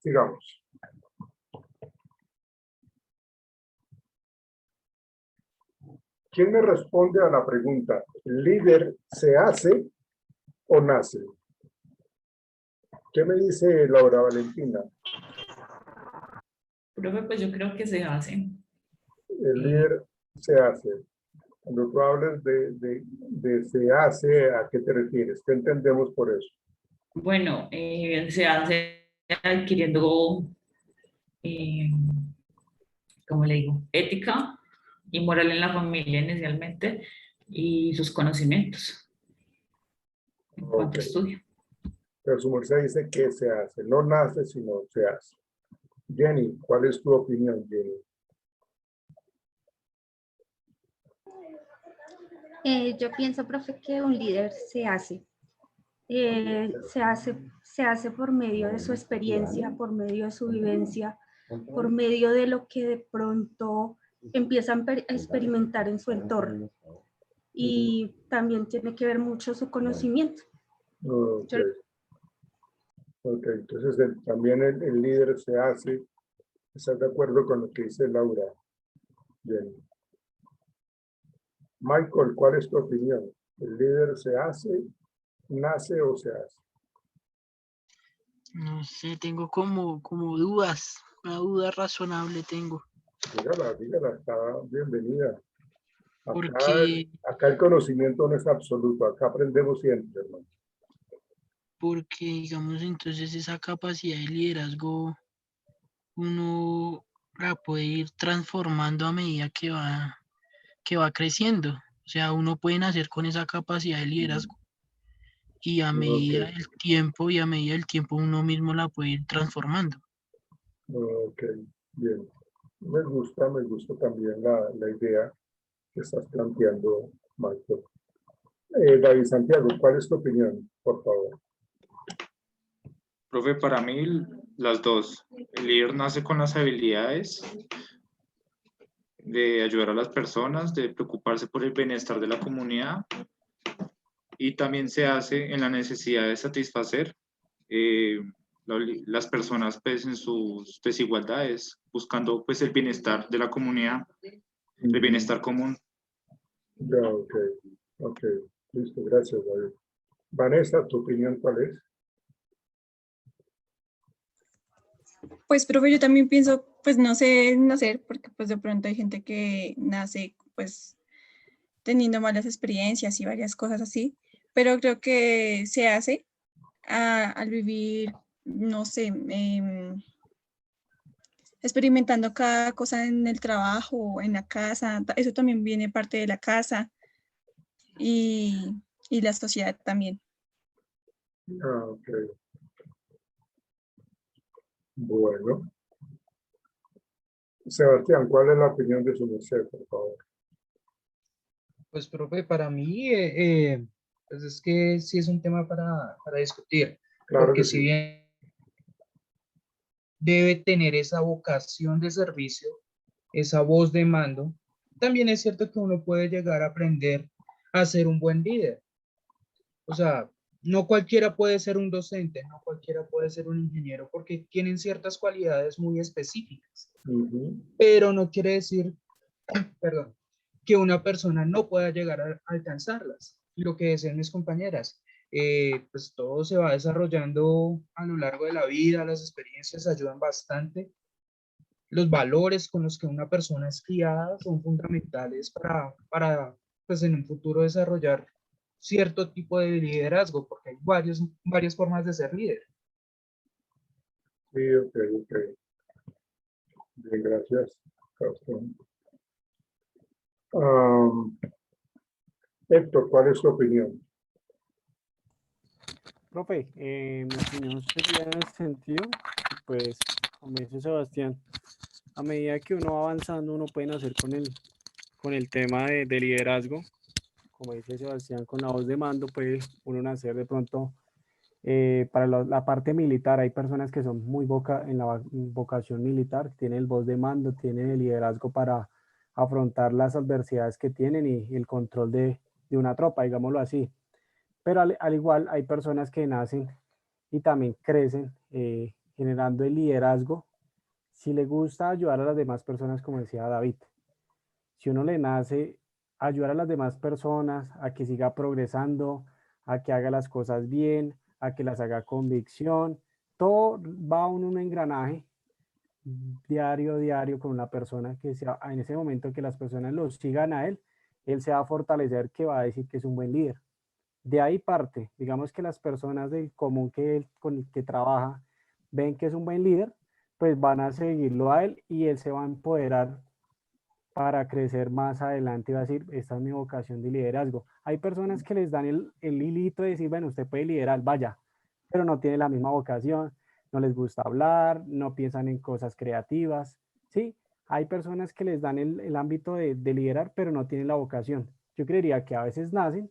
Sigamos. ¿Quién me responde a la pregunta? ¿El líder se hace o nace? ¿Qué me dice Laura Valentina? Profe, pues yo creo que se hace. El líder se hace. Cuando tú hablas de se hace, ¿a qué te refieres? ¿Qué entendemos por eso? Bueno, se hace adquiriendo, eh, ¿cómo le digo? Ética y moral en la familia inicialmente y sus conocimientos en cuanto Ok. a estudio. Pero su merced dice que se hace. No nace, sino se hace. Jenny, ¿cuál es tu opinión, Jenny? Yo pienso, profe, que un líder se hace. Se hace por medio de su experiencia, por medio de su vivencia, por medio de lo que de pronto empiezan a experimentar en su entorno. Y también tiene que ver mucho su conocimiento. Ok. Ok, entonces también el líder se hace. ¿Estás de acuerdo con lo que dice Laura? Jenny. Michael, ¿cuál es tu opinión? ¿El líder se hace, nace o se hace? No sé, tengo como dudas, una duda razonable tengo. Dígala, está bienvenida. Porque, Acá el conocimiento no es absoluto, acá aprendemos siempre, hermano. porque digamos, entonces esa capacidad de liderazgo uno la puede ir transformando a medida que va creciendo. O sea, uno puede nacer con esa capacidad de liderazgo y a medida Ok, del tiempo uno mismo la puede ir transformando. ok, bien. Me gusta también la idea que estás planteando, Michael. David Santiago, ¿cuál es tu opinión, por favor? Profe, para mí las dos. El líder nace con las habilidades de ayudar a las personas, de preocuparse por el bienestar de la comunidad y también se hace en la necesidad de satisfacer eh, las personas pues, en sus desigualdades, buscando pues el bienestar de la comunidad, el bienestar común. Ya, ok, listo, gracias, David. Vanessa, ¿tu opinión cuál es? Pues, profe, yo también pienso, pues no sé nacer, porque pues de pronto hay gente que nace pues teniendo malas experiencias y varias cosas así, pero creo que se hace al vivir, no sé, experimentando cada cosa en el trabajo, en la casa, eso también viene parte de la casa y, y la sociedad también. Ok. Bueno. Sebastián, ¿cuál es la opinión de su merced, por favor? Pues, profe, para mí, pues es que sí es un tema para discutir, Claro porque que si sí. bien debe tener esa vocación de servicio, esa voz de mando, también es cierto que uno puede llegar a aprender a ser un buen líder. O sea, no cualquiera puede ser un docente, no cualquiera puede ser un ingeniero, porque tienen ciertas cualidades muy específicas, pero no quiere decir, perdón, que una persona no pueda llegar a alcanzarlas. Y lo que decían mis compañeras, pues todo se va desarrollando a lo largo de la vida, las experiencias ayudan bastante. Los valores con los que una persona es criada son fundamentales para pues en un futuro desarrollar cierto tipo de liderazgo, porque hay varias formas de ser líder. Sí, ok. Bien, gracias, Sebastián. Héctor, ¿cuál es tu opinión? Profe, mi opinión sería en el sentido, pues, como dice Sebastián, a medida que uno va avanzando, uno puede nacer con el tema de liderazgo. Como dice Sebastián, con la voz de mando puede uno nacer de pronto para la parte militar. Hay personas que son muy en la vocación militar, tienen el voz de mando, tienen el liderazgo para afrontar las adversidades que tienen y el control de una tropa, digámoslo así. Pero al igual hay personas que nacen y también crecen generando el liderazgo, si le gusta ayudar a las demás personas, como decía David, si uno le nace ayudar a las demás personas a que siga progresando, a que haga las cosas bien, a que las haga convicción, todo va en un engranaje diario con una persona que sea, en ese momento que las personas lo sigan a él se va a fortalecer, que va a decir que es un buen líder. De ahí parte, digamos que las personas del común que él, con el que trabaja ven que es un buen líder, pues van a seguirlo a él y él se va a empoderar para crecer más adelante y va a decir, esta es mi vocación de liderazgo. Hay personas que les dan el hilito de decir, bueno, usted puede liderar, vaya, pero no tiene la misma vocación, no les gusta hablar, no piensan en cosas creativas, ¿sí? Hay personas que les dan el ámbito de liderar, pero no tienen la vocación. Yo creería que a veces nacen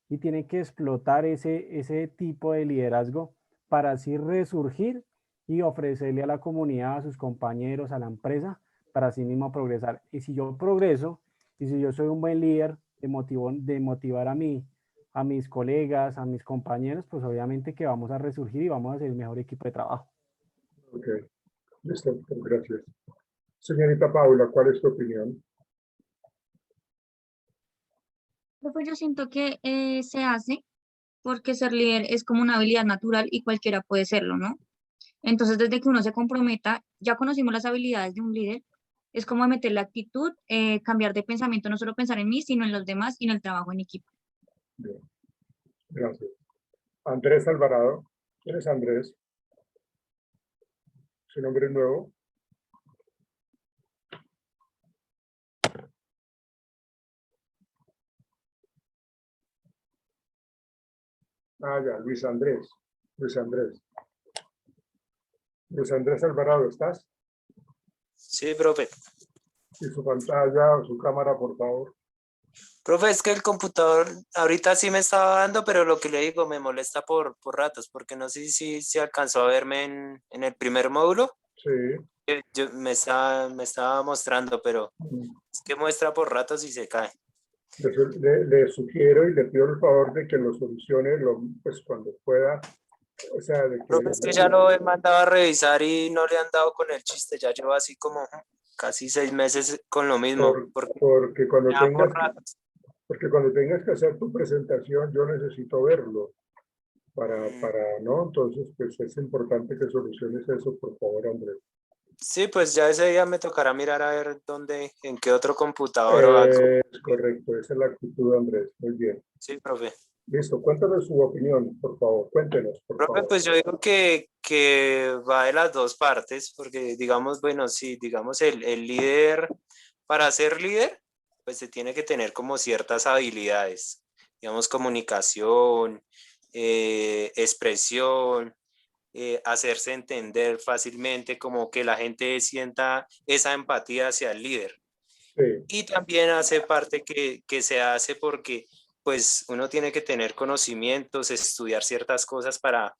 y tienen que explotar ese tipo de liderazgo para así resurgir y ofrecerle a la comunidad, a sus compañeros, a la empresa, para así mismo progresar. Y si yo progreso, y si yo soy un buen líder de motivar a mis colegas, a mis compañeros, pues obviamente que vamos a resurgir y vamos a ser el mejor equipo de trabajo. Ok, listo, gracias. Señorita Paula, ¿cuál es tu opinión? Pues yo siento que se hace porque ser líder es como una habilidad natural y cualquiera puede serlo, ¿no? Entonces, desde que uno se comprometa, ya conocimos las habilidades de un líder, es como meter la actitud, cambiar de pensamiento, no solo pensar en mí, sino en los demás y en el trabajo en equipo. Bien, gracias. Andrés Alvarado. ¿Quién es Andrés? ¿Su nombre es nuevo? Ah, ya, Luis Andrés. Luis Andrés. Luis Andrés Alvarado, ¿estás? Sí, profe. Y su pantalla o su cámara, por favor. Profe, es que el computador ahorita sí me estaba dando, pero lo que le digo me molesta por ratos, porque no sé si alcanzó a verme en el primer módulo. Sí. Me estaba mostrando, pero es que muestra por ratos y se cae. Le sugiero y le pido el favor de que lo solucione pues cuando pueda. O sea, de que... Profe, es que ya lo he mandado a revisar y no le han dado con el chiste, ya llevo así como casi 6 meses con lo mismo. Porque cuando tengas que hacer tu presentación, yo necesito verlo para, ¿no? Entonces, pues es importante que soluciones eso, por favor, Andrés. Sí, pues ya ese día me tocará mirar a ver dónde, en qué otro computador o algo. Es correcto, esa es la actitud, Andrés. Muy bien. Sí, profe. Listo, cuéntanos su opinión, por favor. Cuéntenos, por Profe, favor. pues yo digo que va de las dos partes, porque digamos, bueno, si digamos el líder, para ser líder, pues se tiene que tener como ciertas habilidades, digamos, comunicación, expresión, hacerse entender fácilmente, como que la gente sienta esa empatía hacia el líder. Sí. Y también hace parte que se hace porque pues uno tiene que tener conocimientos, estudiar ciertas cosas para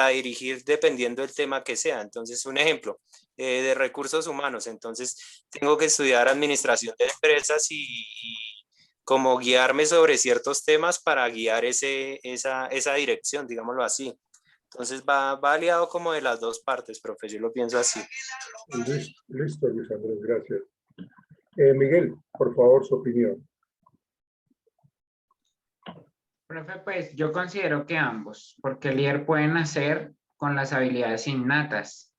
dirigir dependiendo del tema que sea. Entonces, un ejemplo de recursos humanos. Entonces, tengo que estudiar administración de empresas y como guiarme sobre ciertos temas para guiar esa dirección, digámoslo así. Entonces, va aliado como de las dos partes, profe, yo lo pienso así. Listo, Luis Andrés, gracias. Miguel, por favor, su opinión. Profe, pues yo considero que ambos, porque el líder puede nacer con las habilidades innatas,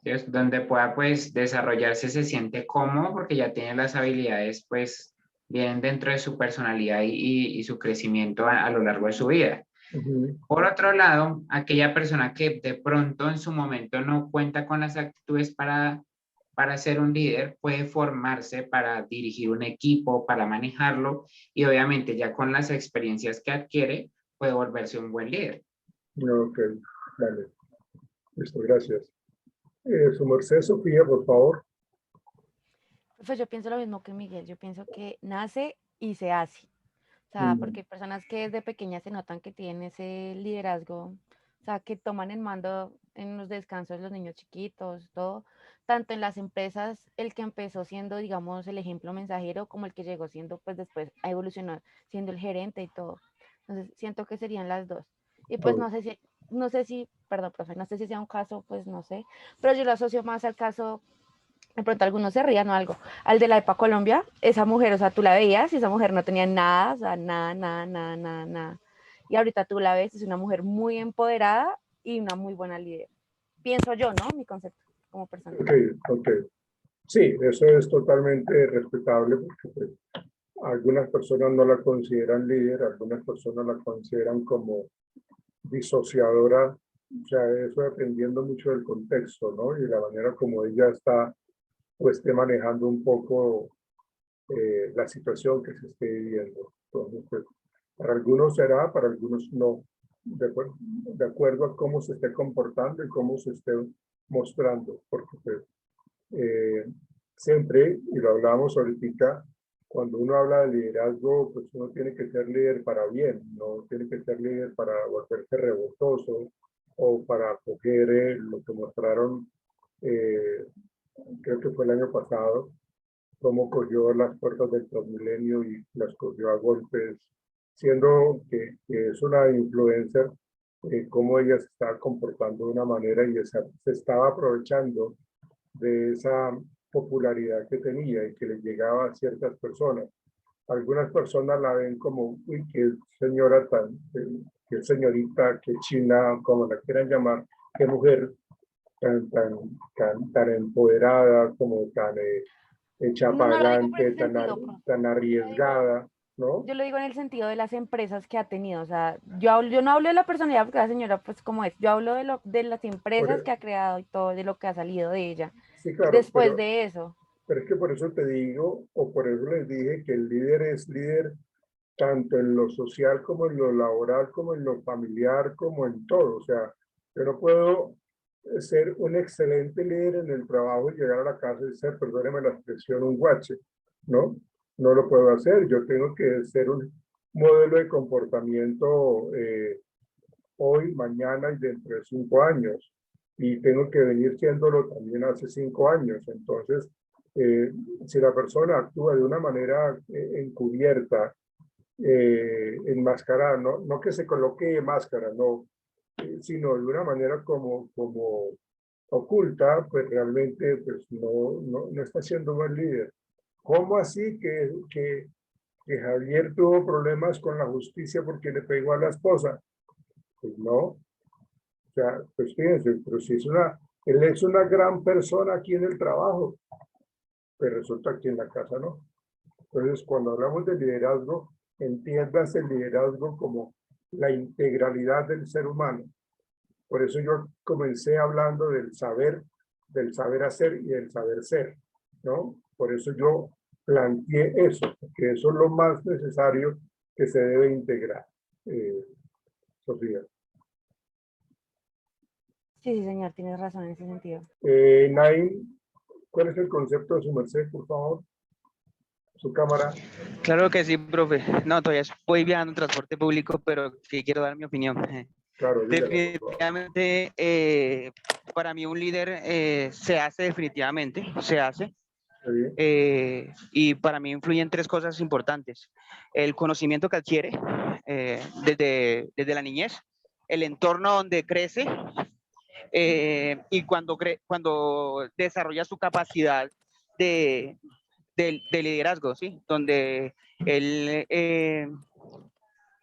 ¿sí? Donde pueda pues desarrollarse, se siente cómodo porque ya tiene las habilidades pues vienen dentro de su personalidad y su crecimiento a lo largo de su vida. Por otro lado, aquella persona que de pronto en su momento no cuenta con las actitudes para ser un líder, puede formarse para dirigir un equipo, para manejarlo y obviamente ya con las experiencias que adquiere puede volverse un buen líder. Ok, vale. Listo, gracias. Su merced, Sofía, por favor. Pues yo pienso lo mismo que Miguel, yo pienso que nace y se hace. O sea, porque hay personas que desde pequeñas se notan que tienen ese liderazgo, o sea, que toman el mando en los descansos los niños chiquitos, todo, tanto en las empresas, el que empezó siendo, digamos, el ejemplo mensajero, como el que llegó siendo, pues después a evolucionar, siendo el gerente y todo. Entonces, siento que serían las dos. Y pues no sé si perdón, profe, no sé si sea un caso, pues no sé, pero yo lo asocio más al caso, de pronto algunos se rían o algo, al de la EPA Colombia, esa mujer, o sea, tú la veías y esa mujer no tenía nada, o sea, nada, nada, nada, nada, nada. Y ahorita tú la ves, es una mujer muy empoderada y una muy buena líder. Pienso yo, ¿no? Mi concepto como persona. Ok, ok. Sí, eso es totalmente respetable porque pues, algunas personas no la consideran líder, algunas personas la consideran como disociadora, o sea, eso dependiendo mucho del contexto, ¿no? Y la manera como ella está o esté manejando un poco la situación que se esté viviendo. Entonces, pues, para algunos será, para algunos no, de acuerdo a cómo se esté comportando y cómo se esté mostrando, porque pues, eh, siempre, y lo hablábamos ahorita, cuando uno habla de liderazgo, pues uno tiene que ser líder para bien, no tiene que ser líder para volverse revoltoso o para coger lo que mostraron, eh, creo que fue el año pasado, cómo cogió las puertas del Transmilenio y las cogió a golpes, siendo que es una influencer, cómo ella se estaba comportando de una manera y se estaba aprovechando de esa popularidad que tenía y que le llegaba a ciertas personas. Algunas personas la ven como, uy, qué señora tan, qué señorita, qué china, como la quieran llamar, qué mujer tan empoderada, como tan hecha No, para no lo digo por adelante, ese sentido, profe. tan arriesgada, ¿no? Yo lo digo en el sentido de las empresas que ha tenido, o sea, yo no hablo de la personalidad porque la señora, pues como es, yo hablo de las empresas Por- que ha creado y todo, de lo que ha salido de ella. sí, claro, Después de eso, pero es que por eso te digo, o por eso les dije que el líder es líder tanto en lo social como en lo laboral, como en lo familiar, como en todo. O sea, yo no puedo ser un excelente líder en el trabajo y llegar a la casa y ser, perdóneme la expresión, un guache, ¿no? No lo puedo hacer. Yo tengo que ser un modelo de comportamiento hoy, mañana y dentro de 5 años. Y tengo que venir siéndolo también hace 5 años. Entonces, eh, si la persona actúa de una manera encubierta, enmascarada, no que se coloque máscara, no, sino de una manera como oculta, pues realmente pues no está siendo buen líder. ¿Cómo así que Javier tuvo problemas con la justicia porque le pegó a la esposa? Pues no, o sea, pues fíjense, pero si él es una gran persona aquí en el trabajo, pero resulta que en la casa no. Entonces, cuando hablamos de liderazgo, entiendas el liderazgo como la integralidad del ser humano. Por eso yo comencé hablando del saber hacer y del saber ser, ¿no? Por eso yo planteé eso, porque eso es lo más necesario que se debe integrar. Sofía. sí, sí, señor, tienes razón en ese sentido. Naim, ¿cuál es el concepto de su merced, por favor? Su cámara. Claro que sí, profe. No, todavía voy viajando en transporte público, pero sí quiero dar mi opinión. Claro, dígalo, por favor. Definitivamente, para mí un líder se hace definitivamente, se hace. Y para mí influyen tres cosas importantes. El conocimiento que adquiere desde la niñez, el entorno donde crece y cuando desarrolla su capacidad de liderazgo, ¿sí? Donde él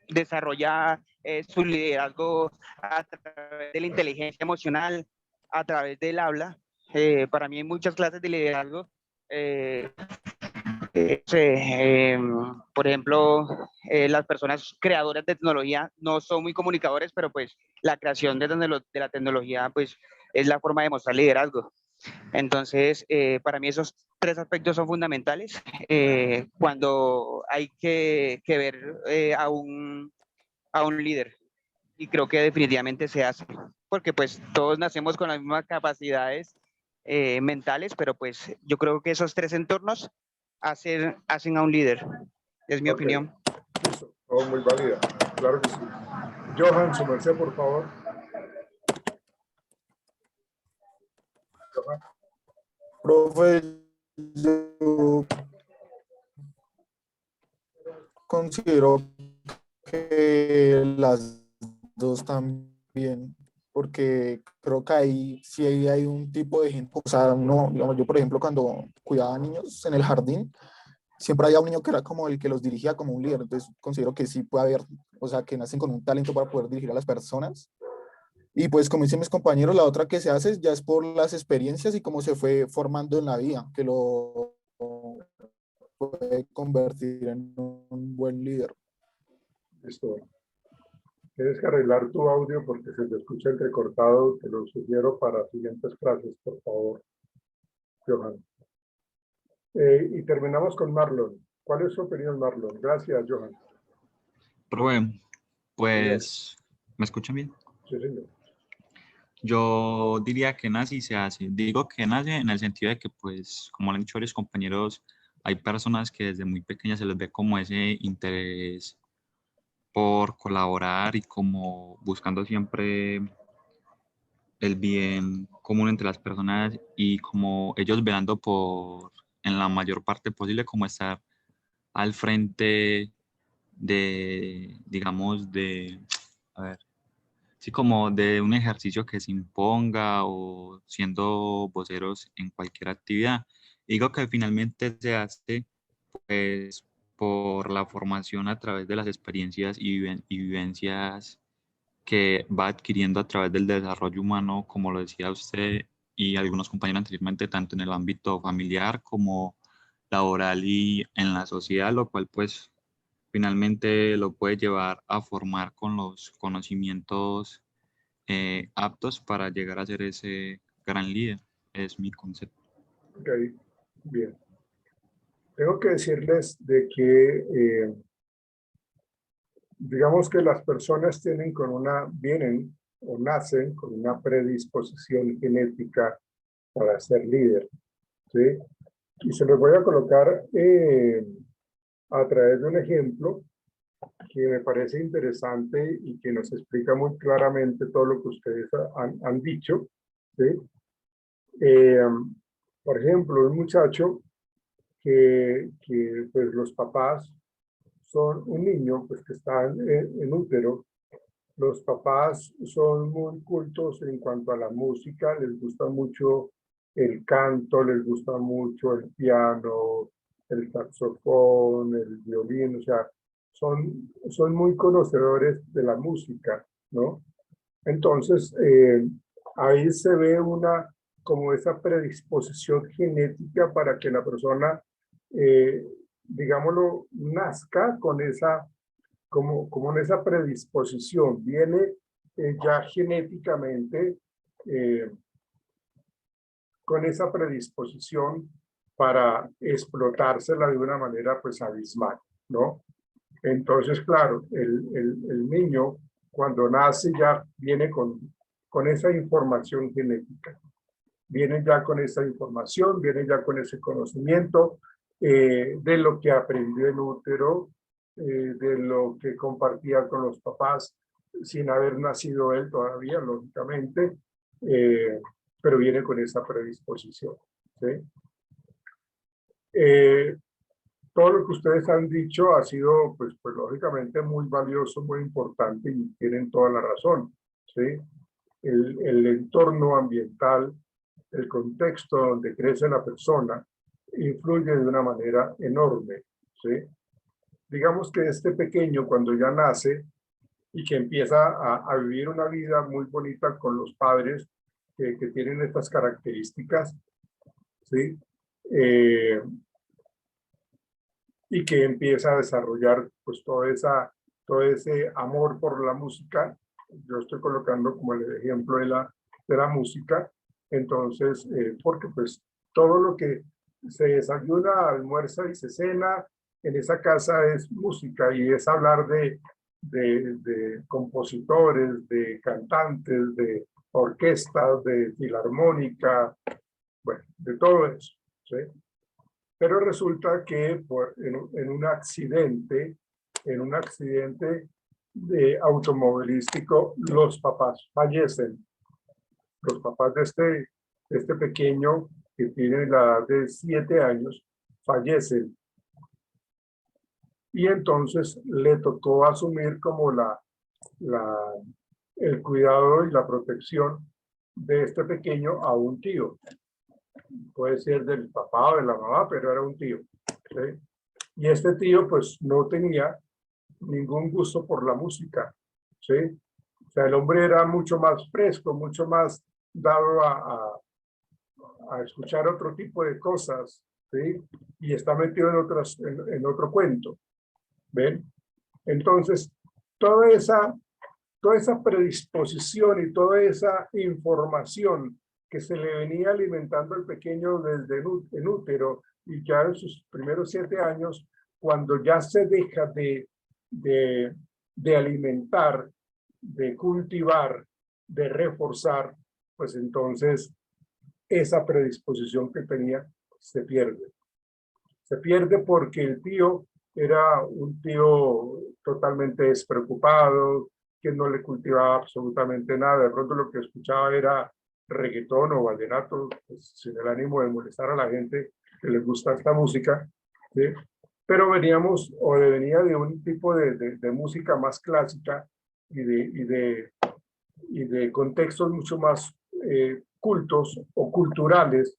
desarrolla su liderazgo a través de la inteligencia emocional, a través del habla. Para mí hay muchas clases de liderazgo. Por ejemplo, las personas creadoras de tecnología no son muy comunicadores, pero pues la creación de la tecnología pues es la forma de mostrar liderazgo. Entonces, para mí esos tres aspectos son fundamentales cuando hay que ver a un líder. Y creo que definitivamente se hace, porque pues todos nacemos con las mismas capacidades mentales, pero pues yo creo que esos tres entornos hacen a un líder. Es mi opinión. Listo, todo muy válida. Claro que sí. Johan, su merced, por favor. Johan. Profe, yo considero que las dos también, porque creo que ahí sí hay un tipo de gente, o sea, no, digamos, yo por ejemplo cuando cuidaba a niños en el jardín, siempre había un niño que era como el que los dirigía como un líder, entonces considero que sí puede haber, o sea, que nacen con un talento para poder dirigir a las personas. Y pues como dicen mis compañeros, la otra que se hace ya es por las experiencias y cómo se fue formando en la vida, que lo puede convertir en un buen líder. Listo. Tienes que arreglar tu audio porque se te escucha entrecortado. Te lo sugiero para siguientes clases, por favor, Johan. Y terminamos con Marlon. ¿Cuál es su opinión, Marlon? Gracias, Johan. Profe, pues, ¿me escuchan bien? Sí, señor. Yo diría que nace y se hace. Digo que nace en el sentido de que, pues, como lo han dicho varios compañeros, hay personas que desde muy pequeñas se les ve como ese interés por colaborar y como buscando siempre el bien común entre las personas y como ellos velando por, en la mayor parte posible, como estar al frente de, digamos, de, a ver, sí, como de un ejercicio que se imponga o siendo voceros en cualquier actividad. Digo que finalmente se hace pues por la formación a través de las experiencias y vivencias que va adquiriendo a través del desarrollo humano, como lo decía usted y algunos compañeros anteriormente, tanto en el ámbito familiar como laboral y en la sociedad, lo cual pues finalmente lo puede llevar a formar con los conocimientos aptos para llegar a ser ese gran líder. Es mi concepto. Ok, bien. Tengo que decirles de que, digamos que las personas vienen o nacen con una predisposición genética para ser líder, ¿sí? Y se los voy a colocar a través de un ejemplo que me parece interesante y que nos explica muy claramente todo lo que ustedes han dicho, ¿sí? Por ejemplo, un muchacho que pues los papás son un niño pues que está en útero. Los papás son muy cultos en cuanto a la música, les gusta mucho el canto, les gusta mucho el piano, el saxofón, el violín, o sea, son muy conocedores de la música, ¿no? Entonces, ahí se ve como esa predisposición genética para que la persona, digámoslo, nazca con como en esa predisposición, viene ya genéticamente con esa predisposición para explotársela de una manera pues abismal, ¿no? Entonces, claro, el niño cuando nace ya viene con esa información genética, viene ya con esa información, viene ya con ese conocimiento de lo que aprendió en útero, de lo que compartía con los papás, sin haber nacido él todavía, lógicamente, pero viene con esa predisposición, ¿sí? Todo lo que ustedes han dicho ha sido, pues lógicamente, muy valioso, muy importante y tienen toda la razón, ¿sí? El entorno ambiental, el contexto donde crece la persona, influye de una manera enorme, ¿sí? Digamos que este pequeño, cuando ya nace y que empieza a vivir una vida muy bonita con los padres que tienen estas características, ¿sí? Y que empieza a desarrollar pues todo ese amor por la música. Yo estoy colocando como el ejemplo de la música. Entonces, porque pues todo lo que se desayuna, almuerza y se cena en esa casa es música y es hablar de compositores, de cantantes, de orquestas, de filarmónica, bueno, de todo eso, ¿sí? Pero resulta que en un accidente automovilístico, los papás fallecen. Los papás de este pequeño que tiene la edad de 7 años fallecen. Y entonces le tocó asumir como el cuidado y la protección de este pequeño a un tío. Puede ser del papá o de la mamá, pero era un tío. ¿Sí? Y este tío pues no tenía ningún gusto por la música. ¿Sí? O sea, el hombre era mucho más fresco, mucho más dado a escuchar otro tipo de cosas, ¿sí? Y está metido en otro cuento. ¿Ven? Entonces, toda esa predisposición y toda esa información que se le venía alimentando al pequeño desde el útero y ya en sus primeros 7 años, cuando ya se deja de alimentar, de cultivar, de reforzar, pues entonces esa predisposición que tenía se pierde. Se pierde porque el tío era un tío totalmente despreocupado, que no le cultivaba absolutamente nada. De pronto lo que escuchaba era reggaetón o vallenato, pues, sin el ánimo de molestar a la gente que les gusta esta música, ¿sí? Pero venía de un tipo de música más clásica y de contextos mucho más cultos o culturales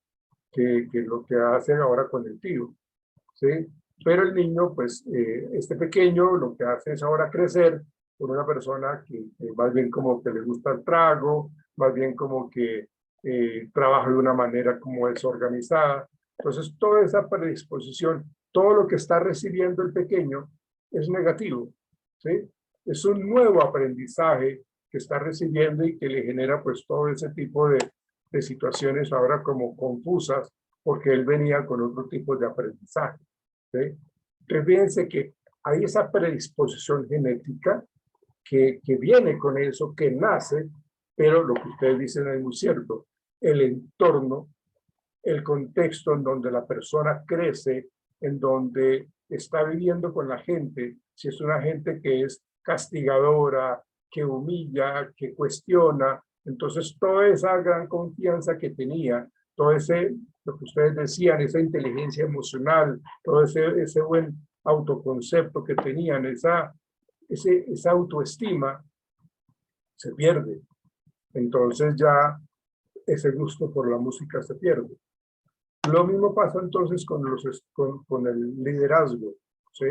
que lo que hacen ahora con el tío, ¿sí? Pero el niño, pues, este pequeño, lo que hace es ahora crecer con una persona que más bien como que le gusta el trago, más bien como que trabaja de una manera como desorganizada. Entonces, toda esa predisposición, todo lo que está recibiendo el pequeño es negativo, ¿sí? Es un nuevo aprendizaje que está recibiendo y que le genera pues todo ese tipo de situaciones ahora como confusas, porque él venía con otro tipo de aprendizaje, ¿sí? Entonces, fíjense que hay esa predisposición genética que viene con eso, que nace, pero lo que ustedes dicen es muy cierto. El entorno, el contexto en donde la persona crece, en donde está viviendo con la gente, si es una gente que es castigadora, que humilla, que cuestiona, entonces toda esa gran confianza que tenía, todo ese, lo que ustedes decían, esa inteligencia emocional, todo ese buen autoconcepto que tenían, esa autoestima, se pierde. Entonces ya ese gusto por la música se pierde. Lo mismo pasa entonces con el liderazgo, ¿sí?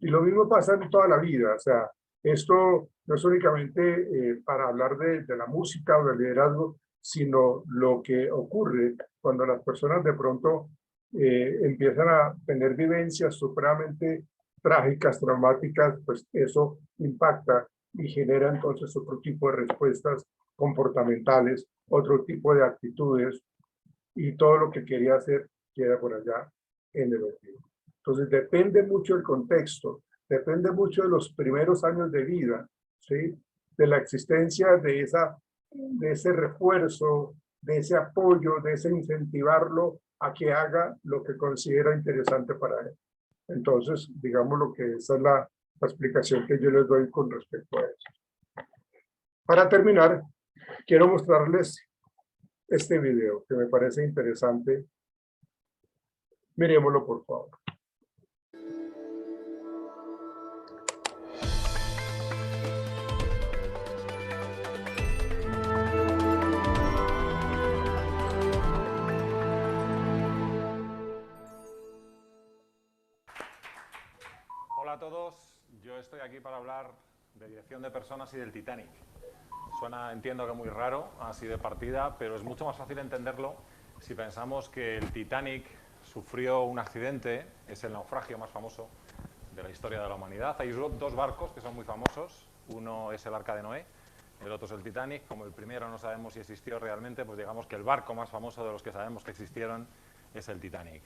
Y lo mismo pasa en toda la vida. O sea, esto no es únicamente para hablar de la música o del liderazgo, sino lo que ocurre cuando las personas de pronto empiezan a tener vivencias supremamente trágicas, traumáticas, pues eso impacta y genera entonces otro tipo de respuestas comportamentales, otro tipo de actitudes, y todo lo que quería hacer queda por allá en el olvido. Entonces depende mucho el contexto, depende mucho de los primeros años de vida, ¿sí? De la existencia de ese refuerzo, de ese apoyo, de ese incentivarlo a que haga lo que considera interesante para él. Entonces, digamos lo que esa es la explicación que yo les doy con respecto a eso. Para terminar, quiero mostrarles este video que me parece interesante. Miremoslo, por favor. Hola a todos, yo estoy aquí para hablar de dirección de personas y del Titanic. Suena, entiendo que muy raro, así de partida, pero es mucho más fácil entenderlo si pensamos que el Titanic sufrió un accidente, es el naufragio más famoso de la historia de la humanidad. Hay dos barcos que son muy famosos, uno es el Arca de Noé, el otro es el Titanic. Como el primero no sabemos si existió realmente, pues digamos que el barco más famoso de los que sabemos que existieron es el Titanic.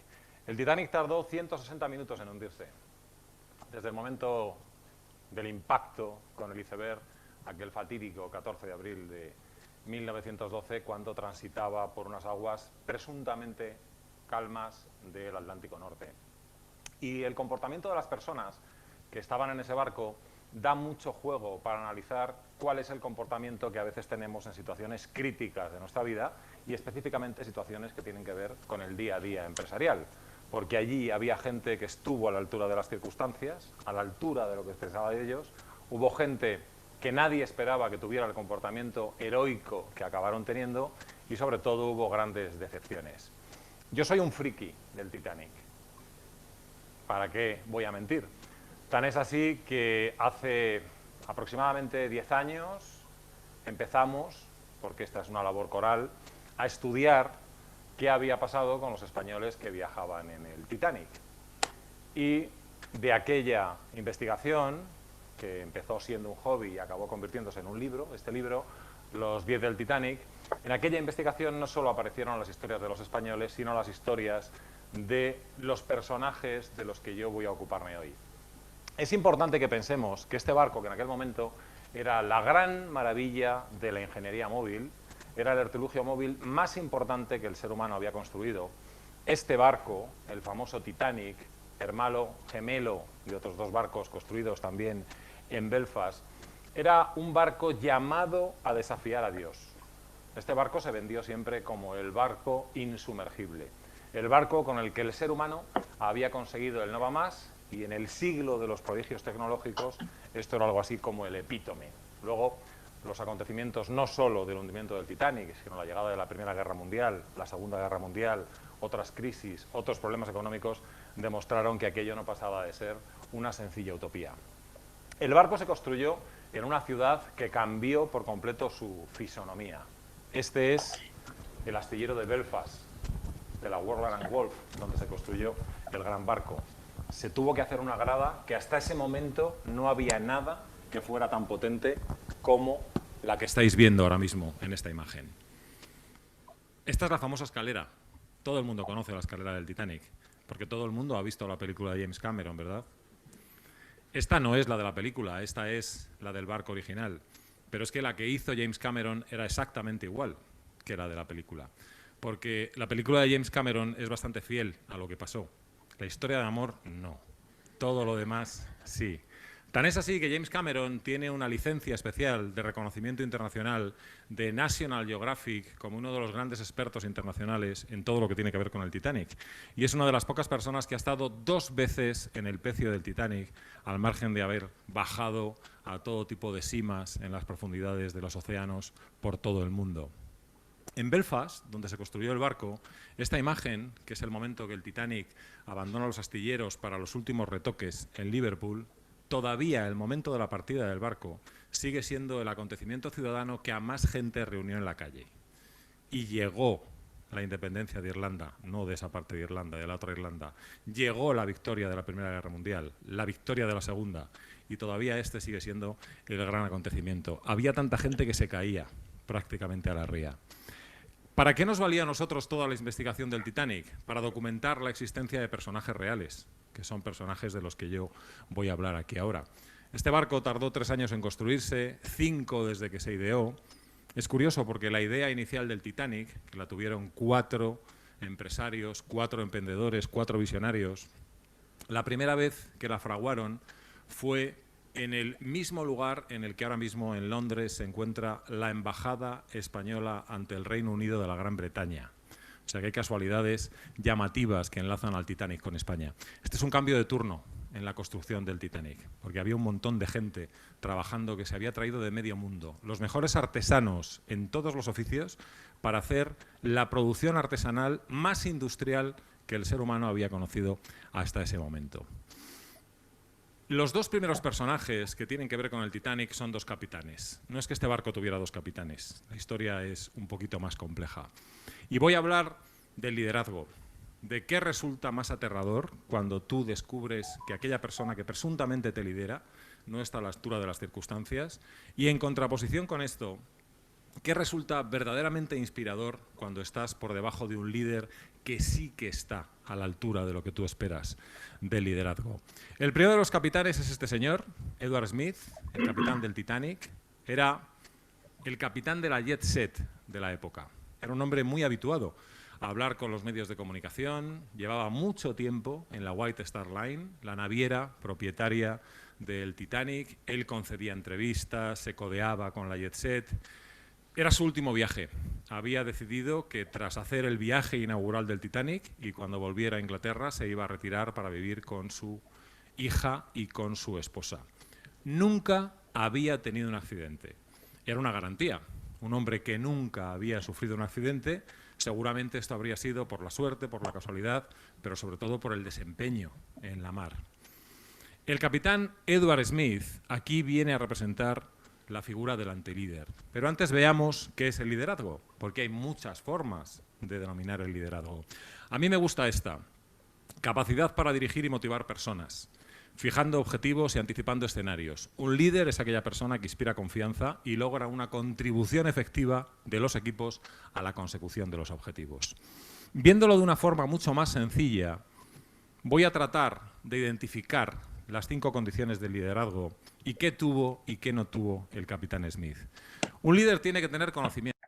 El Titanic tardó 160 minutos en hundirse, desde el momento del impacto con el iceberg, aquel fatídico 14 de abril de 1912, cuando transitaba por unas aguas presuntamente calmas del Atlántico Norte. Y el comportamiento de las personas que estaban en ese barco da mucho juego para analizar cuál es el comportamiento que a veces tenemos en situaciones críticas de nuestra vida y específicamente situaciones que tienen que ver con el día a día empresarial. Porque allí había gente que estuvo a la altura de las circunstancias, a la altura de lo que pensaba de ellos, hubo gente que nadie esperaba que tuviera el comportamiento heroico que acabaron teniendo y sobre todo hubo grandes decepciones. Yo soy un friki del Titanic. ¿Para qué voy a mentir? Tan es así que hace aproximadamente 10 años empezamos, porque esta es una labor coral, a estudiar qué había pasado con los españoles que viajaban en el Titanic. Y de aquella investigación, que empezó siendo un hobby y acabó convirtiéndose en un libro, este libro, Los 10 del Titanic, en aquella investigación no solo aparecieron las historias de los españoles, sino las historias de los personajes de los que yo voy a ocuparme hoy. Es importante que pensemos que este barco, que en aquel momento era la gran maravilla de la ingeniería móvil, era el artilugio móvil más importante que el ser humano había construido. Este barco, el famoso Titanic, hermano gemelo de otros 2 barcos construidos también en Belfast, era un barco llamado a desafiar a Dios. Este barco se vendió siempre como el barco insumergible, el barco con el que el ser humano había conseguido el no va más, y en el siglo de los prodigios tecnológicos esto era algo así como el epítome. Luego, los acontecimientos no solo del hundimiento del Titanic, sino la llegada de la Primera Guerra Mundial, la Segunda Guerra Mundial, otras crisis, otros problemas económicos, demostraron que aquello no pasaba de ser una sencilla utopía. El barco se construyó en una ciudad que cambió por completo su fisonomía. Este es el astillero de Belfast, de la Warland & Wolff, donde se construyó el gran barco. Se tuvo que hacer una grada que hasta ese momento no había nada que fuera tan potente como la que estáis viendo ahora mismo en esta imagen. Esta es la famosa escalera. Todo el mundo conoce la escalera del Titanic, porque todo el mundo ha visto la película de James Cameron, ¿verdad? Esta no es la de la película, esta es la del barco original. Pero es que la que hizo James Cameron era exactamente igual que la de la película. Porque la película de James Cameron es bastante fiel a lo que pasó. La historia de amor, no. Todo lo demás, sí. Tan es así que James Cameron tiene una licencia especial de reconocimiento internacional de National Geographic como uno de los grandes expertos internacionales en todo lo que tiene que ver con el Titanic. Y es una de las pocas personas que ha estado 2 veces en el pecio del Titanic, al margen de haber bajado a todo tipo de simas en las profundidades de los océanos por todo el mundo. En Belfast, donde se construyó el barco, esta imagen, que es el momento que el Titanic abandona los astilleros para los últimos retoques en Liverpool, todavía el momento de la partida del barco sigue siendo el acontecimiento ciudadano que a más gente reunió en la calle. Y llegó la independencia de Irlanda, no de esa parte de Irlanda, de la otra Irlanda. Llegó la victoria de la Primera Guerra Mundial, la victoria de la Segunda, y todavía este sigue siendo el gran acontecimiento. Había tanta gente que se caía prácticamente a la ría. ¿Para qué nos valía a nosotros toda la investigación del Titanic? Para documentar la existencia de personajes reales, que son personajes de los que yo voy a hablar aquí ahora. Este barco tardó 3 años en construirse, 5 desde que se ideó. Es curioso porque la idea inicial del Titanic, que la tuvieron 4 empresarios, 4 emprendedores, 4 visionarios, la primera vez que la fraguaron fue en el mismo lugar en el que ahora mismo en Londres se encuentra la embajada española ante el Reino Unido de la Gran Bretaña. O sea que hay casualidades llamativas que enlazan al Titanic con España. Este es un cambio de turno en la construcción del Titanic, porque había un montón de gente trabajando que se había traído de medio mundo, los mejores artesanos en todos los oficios para hacer la producción artesanal más industrial que el ser humano había conocido hasta ese momento. Los 2 primeros personajes que tienen que ver con el Titanic son 2 capitanes. No es que este barco tuviera 2 capitanes, la historia es un poquito más compleja. Y voy a hablar del liderazgo, de qué resulta más aterrador cuando tú descubres que aquella persona que presuntamente te lidera no está a la altura de las circunstancias, y en contraposición con esto, qué resulta verdaderamente inspirador cuando estás por debajo de un líder que sí que está a la altura de lo que tú esperas del liderazgo. El primero de los capitanes es este señor, Edward Smith, el capitán del Titanic. Era el capitán de la jet set de la época. Era un hombre muy habituado a hablar con los medios de comunicación, llevaba mucho tiempo en la White Star Line, la naviera propietaria del Titanic. Él concedía entrevistas, se codeaba con la jet set. Era su último viaje. Había decidido que tras hacer el viaje inaugural del Titanic y cuando volviera a Inglaterra se iba a retirar para vivir con su hija y con su esposa. Nunca había tenido un accidente. Era una garantía. Un hombre que nunca había sufrido un accidente, seguramente esto habría sido por la suerte, por la casualidad, pero sobre todo por el desempeño en la mar. El capitán Edward Smith aquí viene a representar la figura del antilíder. Pero antes veamos qué es el liderazgo, porque hay muchas formas de denominar el liderazgo. A mí me gusta esta: capacidad para dirigir y motivar personas, fijando objetivos y anticipando escenarios. Un líder es aquella persona que inspira confianza y logra una contribución efectiva de los equipos a la consecución de los objetivos. Viéndolo de una forma mucho más sencilla, voy a tratar de identificar las 5 condiciones del liderazgo y qué tuvo y qué no tuvo el capitán Smith. Un líder tiene que tener conocimiento.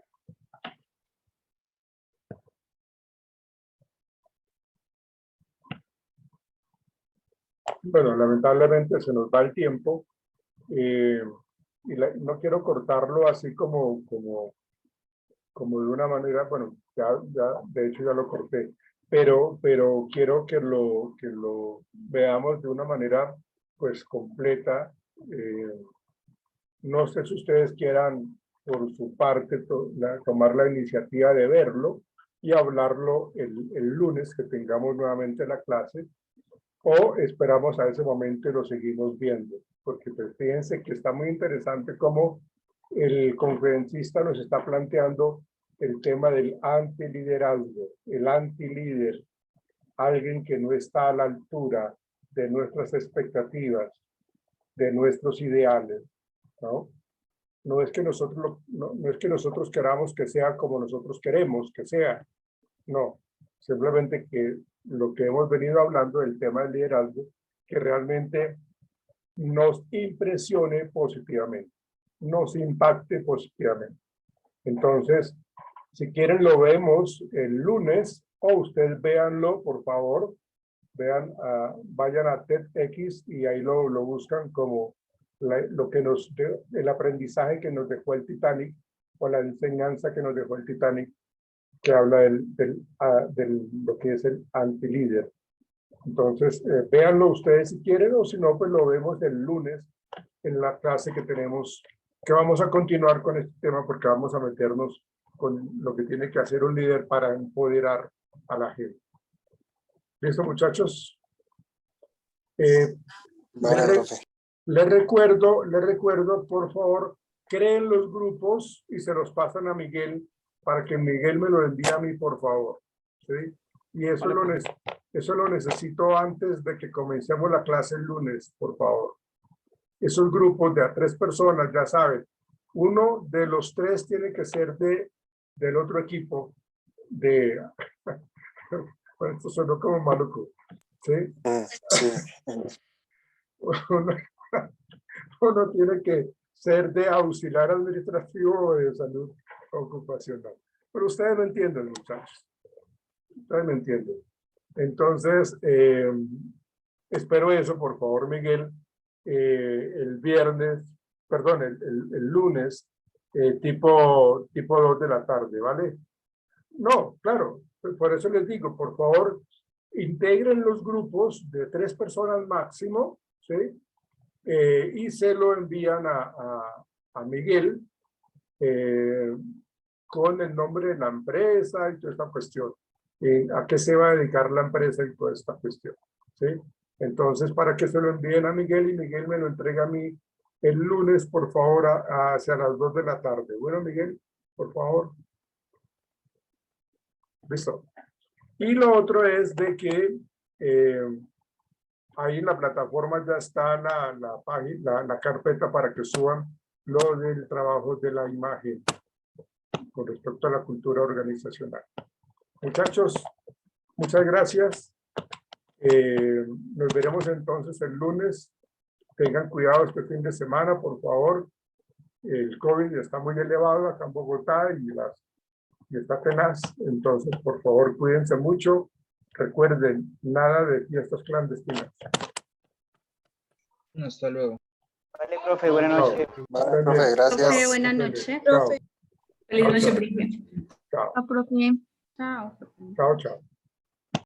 Bueno, lamentablemente se nos va el tiempo y no quiero cortarlo así como de una manera, bueno, ya de hecho ya lo corté, pero quiero que lo veamos de una manera pues completa. No sé si ustedes quieran por su parte tomar la iniciativa de verlo y hablarlo el lunes que tengamos nuevamente la clase, o esperamos a ese momento y lo seguimos viendo, porque pues, fíjense que está muy interesante cómo el conferencista nos está planteando el tema del antiliderazgo, el antilíder, alguien que no está a la altura de nuestras expectativas, de nuestros ideales, ¿no? No es que nosotros queramos que sea como nosotros queremos que sea, no, simplemente que lo que hemos venido hablando del tema del liderazgo, que realmente nos impresione positivamente, nos impacte positivamente. Entonces, si quieren lo vemos el lunes, o ustedes véanlo, por favor, vean, vayan a TEDx y ahí lo buscan como lo que el aprendizaje que nos dejó el Titanic, o la enseñanza que nos dejó el Titanic, que habla de lo que es el antilíder. Entonces, véanlo ustedes si quieren, o si no, pues lo vemos el lunes en la clase que tenemos, que vamos a continuar con este tema, porque vamos a meternos con lo que tiene que hacer un líder para empoderar a la gente. ¿Listo, muchachos? Les recuerdo, por favor, creen los grupos y se los pasan a Miguel, para que Miguel me lo envíe a mí, por favor. ¿Sí? Y eso, eso lo necesito antes de que comencemos la clase el lunes, por favor. Esos grupos de a 3 personas, ya saben, uno de los 3 tiene que ser del otro equipo. Bueno, esto sonó como maluco. ¿Sí? Sí. Uno tiene que ser de auxiliar administrativo o de salud ocupacional. Pero ustedes me entienden, muchachos. Ustedes me entienden. Entonces, espero eso, por favor, Miguel, el viernes, perdón, el lunes, tipo 2 de la tarde, ¿vale? No, claro, por eso les digo, por favor, integren los grupos de 3 personas máximo, ¿sí? Y se lo envían a Miguel con el nombre de la empresa y toda esta cuestión. ¿A qué se va a dedicar la empresa y toda esta cuestión? ¿Sí? Entonces, para que se lo envíen a Miguel y Miguel me lo entrega a mí el lunes, por favor, hacia las 2 de la tarde. Bueno, Miguel, por favor. Listo. Y lo otro es de que ahí en la plataforma ya está la página, la carpeta para que suban lo del trabajo de la imagen con respecto a la cultura organizacional. Muchachos, muchas gracias. Nos veremos entonces el lunes. Tengan cuidado este fin de semana, por favor. El COVID está muy elevado acá en Bogotá y está tenaz. Entonces, por favor, cuídense mucho. Recuerden, nada de fiestas clandestinas. Hasta luego. Vale, profe, buenas noches. Vale, profe, gracias. Profe, buenas noches. Chao. Feliz noche, profe. Chao. A profe. Chao. Chao, chao.